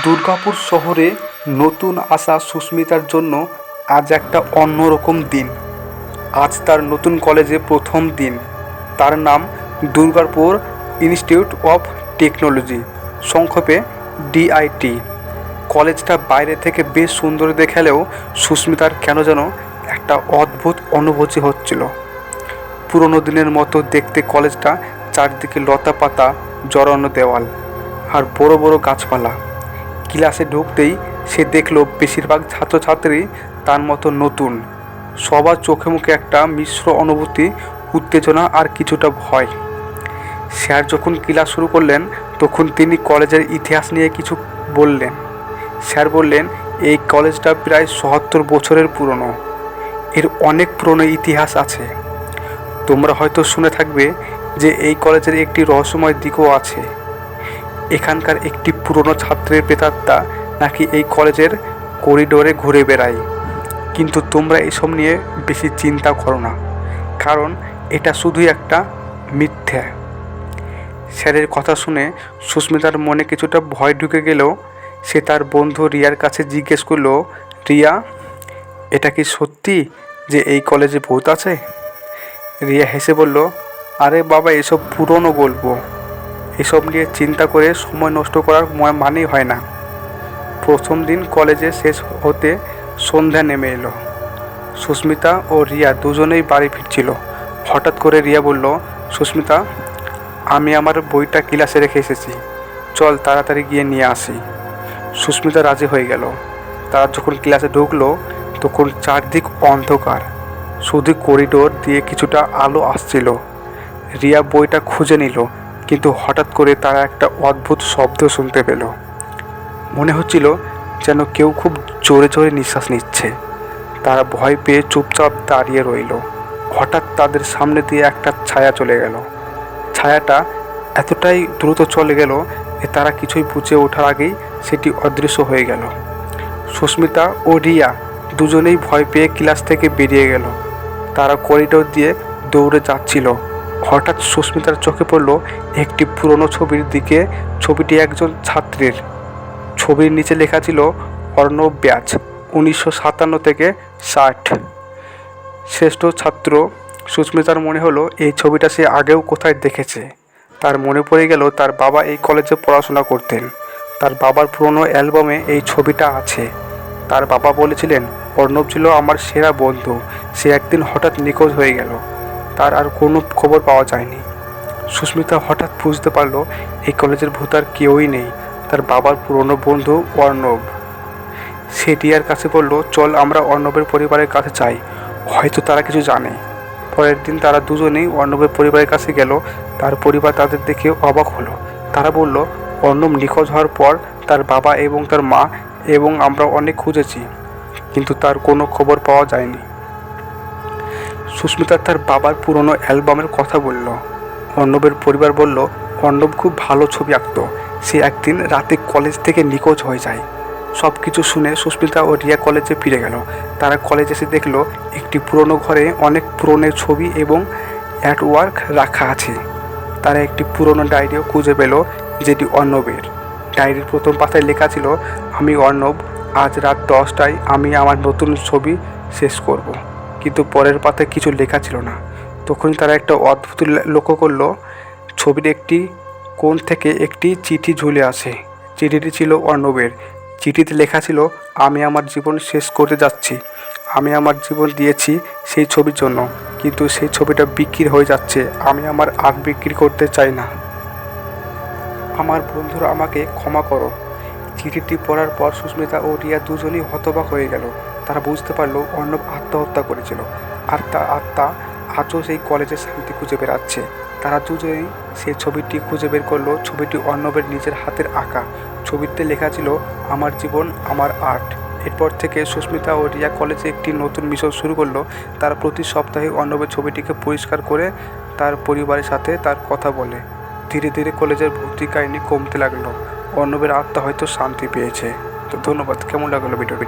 দুর্গাপুর শহরে নতুন আসা সুস্মিতার জন্য আজ একটা অন্যরকম দিন। আজ তার নতুন কলেজে প্রথম দিন। তার নাম দুর্গাপুর ইনস্টিটিউট অফ টেকনোলজি, সংক্ষেপে ডিআইটি। কলেজটা বাইরে থেকে বেশ সুন্দর দেখালেও সুস্মিতার কেন যেন একটা অদ্ভুত অনুভূতি হচ্ছিল। পুরনো দিনের মতো দেখতে কলেজটা, চারদিকে লতা পাতা জড়ানো দেওয়াল আর বড় বড় গাছপালা। ক্লাসে ঢুকতেই সে দেখল বেশিরভাগ ছাত্রছাত্রী তার মতো নতুন। সবার চোখে মুখে একটা মিশ্র অনুভূতি, উত্তেজনা আর কিছুটা ভয়। স্যার যখন ক্লাস শুরু করলেন তখন তিনি কলেজের ইতিহাস নিয়ে কিছু বললেন। স্যার বললেন, এই কলেজটা প্রায় ৭৭ বছরের পুরনো। এর অনেক পুরনো ইতিহাস আছে। তোমরা হয়তো শুনে থাকবে যে এই কলেজের একটি রহস্যময় দিকও আছে। এখানকার একটি পুরনো ছাত্রের প্রেতাত্মা নাকি এই কলেজের করিডোরে ঘুরে বেড়ায়। কিন্তু তোমরা এসব নিয়ে বেশি চিন্তা করো না, কারণ এটা শুধুই একটা মিথ্যা। স্যারের কথা শুনে সুস্মিতার মনে কিছুটা ভয় ঢুকে গেলেও সে তার বন্ধু রিয়ার কাছে জিজ্ঞেস করলো, রিয়া, এটা কি সত্যি যে এই কলেজে ভূত আছে? রিয়া হেসে বলল, আরে বাবা, এসব পুরনো গল্প। এসব নিয়ে চিন্তা করে সময় নষ্ট করার মানেই হয় না। প্রথম দিন কলেজে শেষ হতে সন্ধ্যা নেমে এলো। সুস্মিতা ও রিয়া দুজনেই বাড়ি ফিরছিল। হঠাৎ করে রিয়া বলল, সুস্মিতা, আমি আমার বইটা ক্লাসে রেখে এসেছি, চল তাড়াতাড়ি গিয়ে নিয়ে আসি। সুস্মিতা রাজি হয়ে গেল। তারা যখন ক্লাসে ঢুকলো তখন চারদিক অন্ধকার, শুধু করিডোর দিয়ে কিছুটা আলো আসছিল। রিয়া বইটা খুঁজে নিল, কিন্তু হঠাৎ করে তারা একটা অদ্ভুত শব্দ শুনতে পেল। মনে হচ্ছিল যেন কেউ খুব জোরে জোরে নিঃশ্বাস নিচ্ছে। তারা ভয় পেয়ে চুপচাপ দাঁড়িয়ে রইল। হঠাৎ তাদের সামনে দিয়ে একটা ছায়া চলে গেল। ছায়াটা এতটাই দ্রুত চলে গেল যে তারা কিছুই বুঝে ওঠার আগেই সেটি অদৃশ্য হয়ে গেল। সুস্মিতা ও রিয়া দুজনেই ভয় পেয়ে ক্লাস থেকে বেরিয়ে গেল। তারা করিডোর দিয়ে দৌড়ে যাচ্ছিল। হঠাৎ সুস্মিতার চোখে পড়ল একটি পুরনো ছবির দিকে। ছবিটি একজন ছাত্রের। ছবির নিচে লেখা ছিল অর্ণব ব্যাচ, 1957 থেকে 60, শ্রেষ্ঠ ছাত্র। সুস্মিতার মনে হলো এই ছবিটা সে আগেও কোথায় দেখেছে। তার মনে পড়ে গেল তার বাবা এই কলেজে পড়াশোনা করতেন। তার বাবার পুরনো অ্যালবামে এই ছবিটা আছে। তার বাবা বলেছিলেন, অর্ণব ছিল আমার সেরা বন্ধু। সে একদিন হঠাৎ নিখোঁজ হয়ে গেল। তার আর কোনো খবর পাওয়া যায়নি। সুস্মিতা হঠাৎ বুঝতে পারল এই কলেজের ভূত আর কেউই নেই, তার বাবার পুরনো বন্ধু অর্ণব। সে রিয়ার কাছে বলল, চল আমরা অর্ণবের পরিবারের কাছে যাই, হয়তো তারা কিছু জানে। পরের দিন তারা দুজনেই অর্ণবের পরিবারের কাছে গেল। তার পরিবার তাদের দেখে অবাক হলো। তারা বলল, অর্ণব নিখোঁজ হওয়ার পর তার বাবা এবং তার মা এবং আমরা অনেক খুঁজেছি, কিন্তু তার কোনো খবর পাওয়া যায়নি। সুস্মিতা তার বাবার পুরনো অ্যালবামের কথা বলল। অর্ণবের পরিবার বলল, অর্ণব খুব ভালো ছবি আঁকত। সে একদিন রাতে কলেজ থেকে নিখোঁজ হয়ে যায়। সব কিছু শুনে সুস্মিতা ও রিয়া কলেজে ফিরে গেল। তারা কলেজে এসে দেখলো একটি পুরনো ঘরে অনেক পুরনো ছবি এবং আর্টওয়ার্ক রাখা আছে। তারা একটি পুরনো ডায়েরিও খুঁজে পেল, যেটি অর্ণবের। ডায়েরির প্রথম পাতায় লেখা ছিল, আমি অর্ণব, আজ রাত 10টায় আমি আমার নতুন ছবি শেষ করব। কিন্তু পরের পাতায় কিছু লেখা ছিল না। তখনই তারা একটা অদ্ভুত লক্ষ্য করলো, ছবির একটি কোণ থেকে একটি চিঠি ঝুলে আছে। চিঠিটি ছিল অর্ণবের। চিঠিতে লেখা ছিল, আমি আমার জীবন শেষ করতে যাচ্ছি। আমি আমার জীবন দিয়েছি সেই ছবির জন্য, কিন্তু সেই ছবিটা বিক্রি হয়ে যাচ্ছে। আমি আমার আর্ট বিক্রি করতে চাই না। আমার বন্ধুরা, আমাকে ক্ষমা করো। চিঠিটি পড়ার পর সুস্মিতা ও রিয়া দুজনেই হতবাক হয়ে গেল। তারা বুঝতে পারলো অর্ণব আত্মহত্যা করেছিল, আর তার আত্মা আজও সেই কলেজে শান্তি খুঁজে বেড়াচ্ছে। তারা দুজনেই সেই ছবিটি খুঁজে বের করলো। ছবিটি অর্ণবের নিজের হাতের আঁকা। ছবিতে লেখা ছিল, আমার জীবন, আমার আর্ট। এরপর থেকে সুস্মিতা ও রিয়া কলেজে একটি নতুন মিশন শুরু করলো। তারা প্রতি সপ্তাহে অর্ণবের ছবিটিকে পরিষ্কার করে তার পরিবারের সাথে তার কথা বলে। ধীরে ধীরে কলেজের ভর্তি কাহিনী কমতে লাগলো। অর্ণবের আত্মা হয়তো শান্তি পেয়েছে। তো ধন্যবাদ। কেমন লাগলো ভিডিওটি?